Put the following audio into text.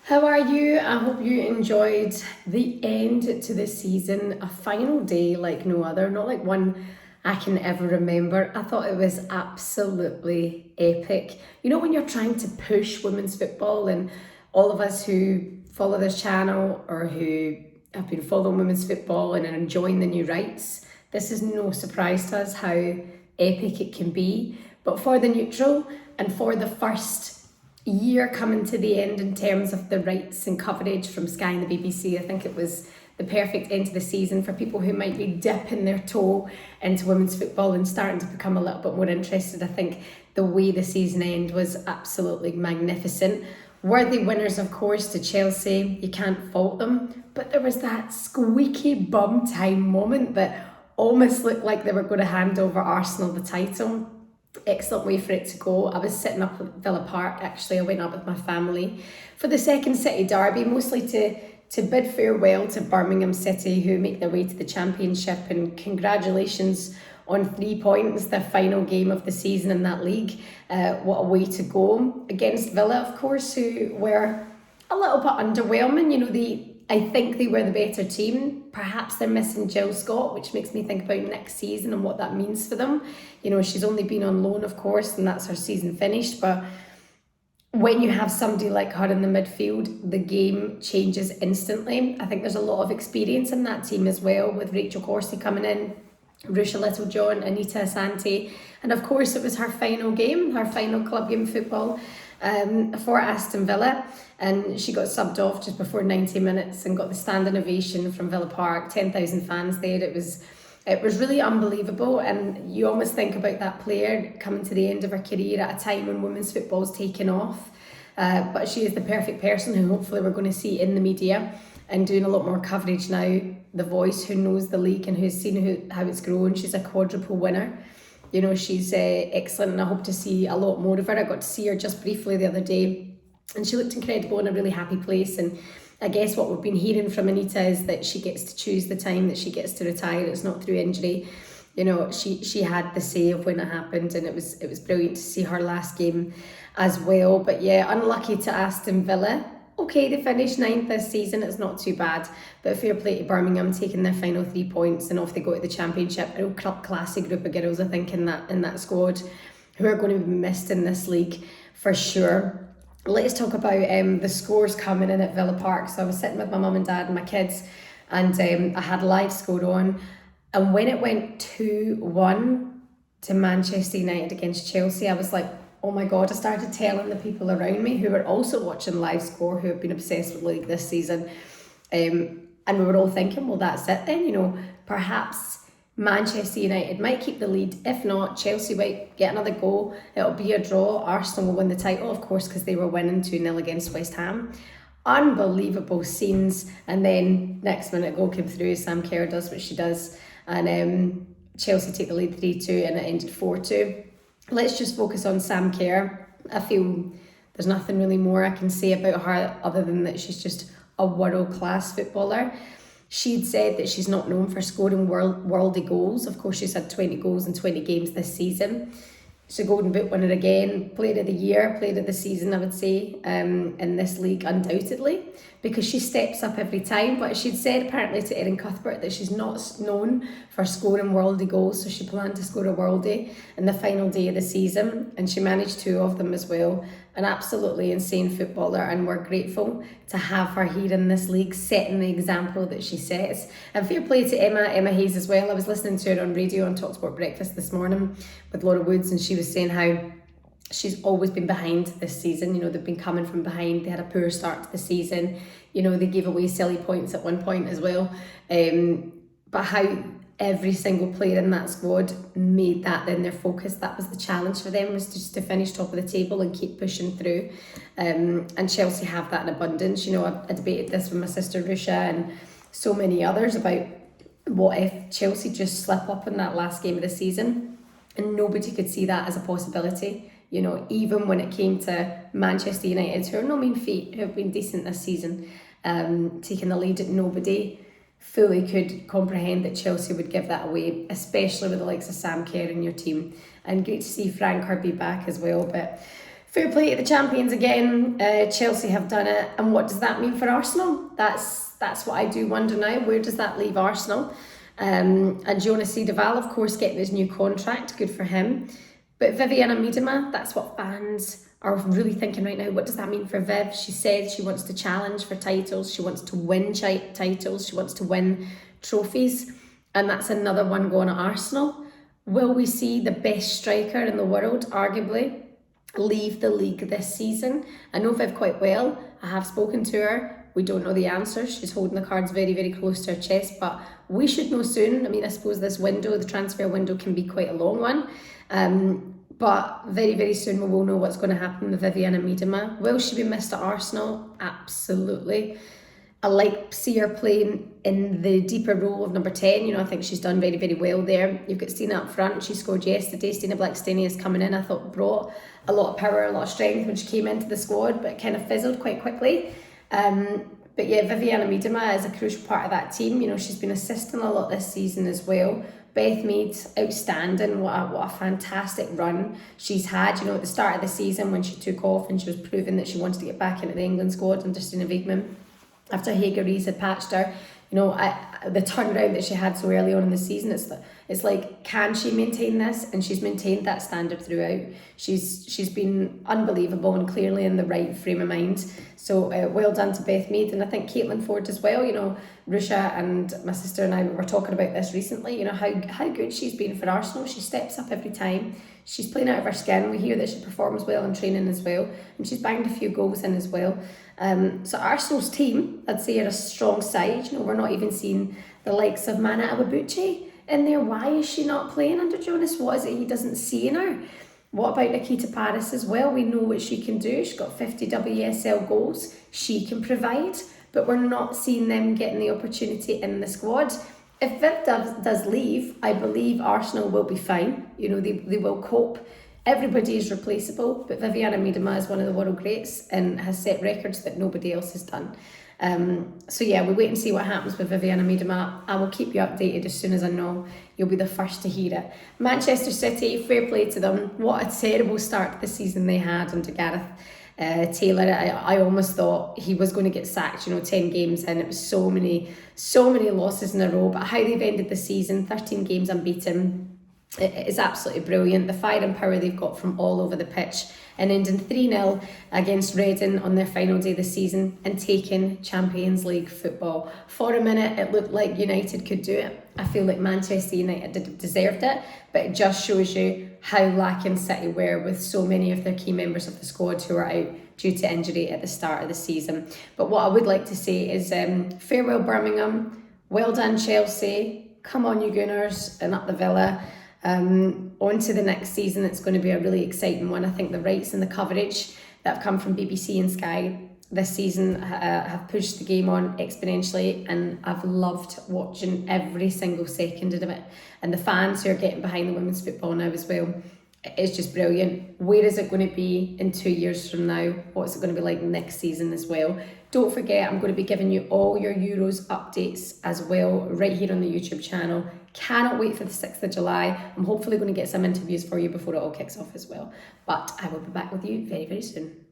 How are you? I hope you enjoyed the end to the season, a final day like no other, not like one I can ever remember. I thought it was absolutely epic. You know, when you're trying to push women's football, and all of us who follow this channel or who have been following women's football and are enjoying the new rights, this is no surprise to us how epic it can be. But for the neutral and for the first year coming to the end in terms of the rights and coverage from Sky and the BBC, I think it was the perfect end to the season for people who might be dipping their toe into women's football and starting to become a little bit more interested. I think the way the season end was absolutely magnificent. Worthy winners, of course, to Chelsea. You can't fault them. But there was that squeaky bum time moment that almost looked like they were going to hand over Arsenal the title. Excellent way for it to go. I was sitting up at Villa Park, actually. I went up with my family for the second City derby, mostly to bid farewell to Birmingham City, who make their way to the Championship, and congratulations on 3 points, the final game of the season in that league. What a way to go against Villa, of course, who were a little bit underwhelming. You know, I think they were the better team. Perhaps they're missing Jill Scott, which makes me think about next season and what that means for them. You know, she's only been on loan, of course, and that's her season finished. But when you have somebody like her in the midfield, the game changes instantly. I think there's a lot of experience in that team as well, with Rachel Corsie coming in, Rusha Littlejohn, Anita Asante, and of course it was her final game, her final club game of football for Aston Villa, and she got subbed off just before 90 minutes and got the standing ovation from Villa Park, 10,000 fans there. It was really unbelievable, and you almost think about that player coming to the end of her career at a time when women's football is taking off, but she is the perfect person who hopefully we're going to see in the media and doing a lot more coverage now. The voice who knows the league and who's seen how it's grown. She's a quadruple winner. You know, she's excellent, and I hope to see a lot more of her. I got to see her just briefly the other day, and she looked incredible, in a really happy place. And I guess what we've been hearing from Anita is that she gets to choose the time that she gets to retire. It's not through injury. You know, she had the say of when it happened, and it was brilliant to see her last game as well. But yeah, unlucky to Aston Villa. Okay, they finished 9th this season, it's not too bad, but fair play to Birmingham taking their final 3 points, and off they go to the Championship. A real classy group of girls, I think, in that squad, who are going to be missed in this league for sure. Let's talk about the scores coming in at Villa Park. So I was sitting with my mum and dad and my kids, and I had live score on, and when it went 2-1 to Manchester United against Chelsea, I was like, oh my God. I started telling the people around me who were also watching live score, who have been obsessed with the league this season, and we were all thinking, well, that's it then, you know, perhaps Manchester United might keep the lead. If not, Chelsea might get another goal. It'll be a draw. Arsenal will win the title, of course, because they were winning 2-0 against West Ham. Unbelievable scenes. And then next minute, a goal came through. Sam Kerr does what she does, and Chelsea take the lead 3-2, and it ended 4-2. Let's just focus on Sam Kerr. I feel there's nothing really more I can say about her other than that she's just a world-class footballer. She'd said that she's not known for scoring worldy goals. Of course, she's had 20 goals in 20 games this season. She's a Golden Boot winner again, Player of the Year, Player of the Season, I would say, in this league, undoubtedly, because she steps up every time. But she'd said apparently to Erin Cuthbert that she's not known for scoring worldy goals, so she planned to score a worldie in the final day of the season, and she managed 2 of them as well. An absolutely insane footballer, and we're grateful to have her here in this league, setting the example that she sets. And fair play to Emma Hayes as well. I was listening to her on radio on Talksport Breakfast this morning with Laura Woods, and she was saying how she's always been behind this season. You know, they've been coming from behind. They had a poor start to the season. You know, they gave away silly points at one point as well. But how every single player in that squad made that then their focus. That was the challenge for them, was just to finish top of the table and keep pushing through. And Chelsea have that in abundance. You know, I debated this with my sister Rusha and so many others about what if Chelsea just slip up in that last game of the season, and nobody could see that as a possibility. You know, even when it came to Manchester United, who are no mean feat, who have been decent this season, taking the lead, nobody fully could comprehend that Chelsea would give that away, especially with the likes of Sam Kerr in your team. And great to see Frank Kirby back as well. But Fair play to the champions again. Chelsea have done it, and what does that mean for Arsenal? That's what I do wonder now. Where does that leave Arsenal? And Jonas Edeval, of course, getting his new contract. Good for him. But Vivianne Miedema, that's what fans are really thinking right now. What does that mean for Viv? She said she wants to challenge for titles. She wants to win titles. She wants to win trophies. And that's another one going at Arsenal. Will we see the best striker in the world, arguably, leave the league this season? I know Viv quite well. I have spoken to her. We don't know the answers. She's holding the cards very, very close to her chest, but we should know soon. I mean, I suppose this window, the transfer window, can be quite a long one. But very, very soon we will know what's going to happen with Vivianne Miedema. Will she be missed at Arsenal? Absolutely. I like see her playing in the deeper role of number 10. You know, I think she's done very, very well there. You've got Stina up front. She scored yesterday. Stina Blackstenius coming in, I thought, brought a lot of power, a lot of strength when she came into the squad, but it kind of fizzled quite quickly. But yeah, Vivianne Miedema is a crucial part of that team. You know, she's been assisting a lot this season as well. Beth Mead, outstanding. What a fantastic run she's had. You know, at the start of the season when she took off and she was proving that she wanted to get back into the England squad under Stina Wigman, after Hager Rees had patched her, you know, the turnaround that she had so early on in the season, it's like, can she maintain this? And she's maintained that standard throughout. She's been unbelievable and clearly in the right frame of mind. So well done to Beth Mead, and I think Caitlin Ford as well. You know, Rusha and my sister and I were talking about this recently. You know how good she's been for Arsenal. She steps up every time. She's playing out of her skin. We hear that she performs well in training as well, and she's banged a few goals in as well. So Arsenal's team, I'd say, are a strong side. You know, we're not even seeing the likes of Mana Awabuchi in there. Why is she not playing under Jonas? What is it he doesn't see in her? What about Nikita Paris as well? We know what she can do. She's got 50 WSL goals. She can provide, but we're not seeing them getting the opportunity in the squad. If Viv does leave, I believe Arsenal will be fine. You know, they will cope. Everybody is replaceable, but Vivianne Miedema is one of the world greats and has set records that nobody else has done. So yeah, we wait and see what happens with Vivianne Miedema. I will keep you updated as soon as I know. You'll be the first to hear it. Manchester City, fair play to them. What a terrible start to the season they had under Gareth Taylor. I almost thought he was going to get sacked. You know, 10 games in, it was so many losses in a row. But how they've ended the season, 13 games unbeaten, it is absolutely brilliant. The fire and power they've got from all over the pitch, and ending 3-0 against Reading on their final day of the season and taking Champions League football. For a minute, it looked like United could do it. I feel like Manchester United deserved it, but it just shows you how lacking City were with so many of their key members of the squad who are out due to injury at the start of the season. But what I would like to say is farewell Birmingham, well done Chelsea, come on you Gunners, and up the Villa. On to the next season. It's going to be a really exciting one. I think the rights and the coverage that have come from BBC and Sky this season have pushed the game on exponentially, and I've loved watching every single second of it. And the fans who are getting behind the women's football now as well, it's just brilliant. Where is it going to be in 2 years from now? What's it going to be like next season as well? Don't forget, I'm going to be giving you all your Euros updates as well right here on the YouTube channel. Cannot wait for the 6th of July. I'm hopefully going to get some interviews for you before it all kicks off as well. But I will be back with you very, very soon.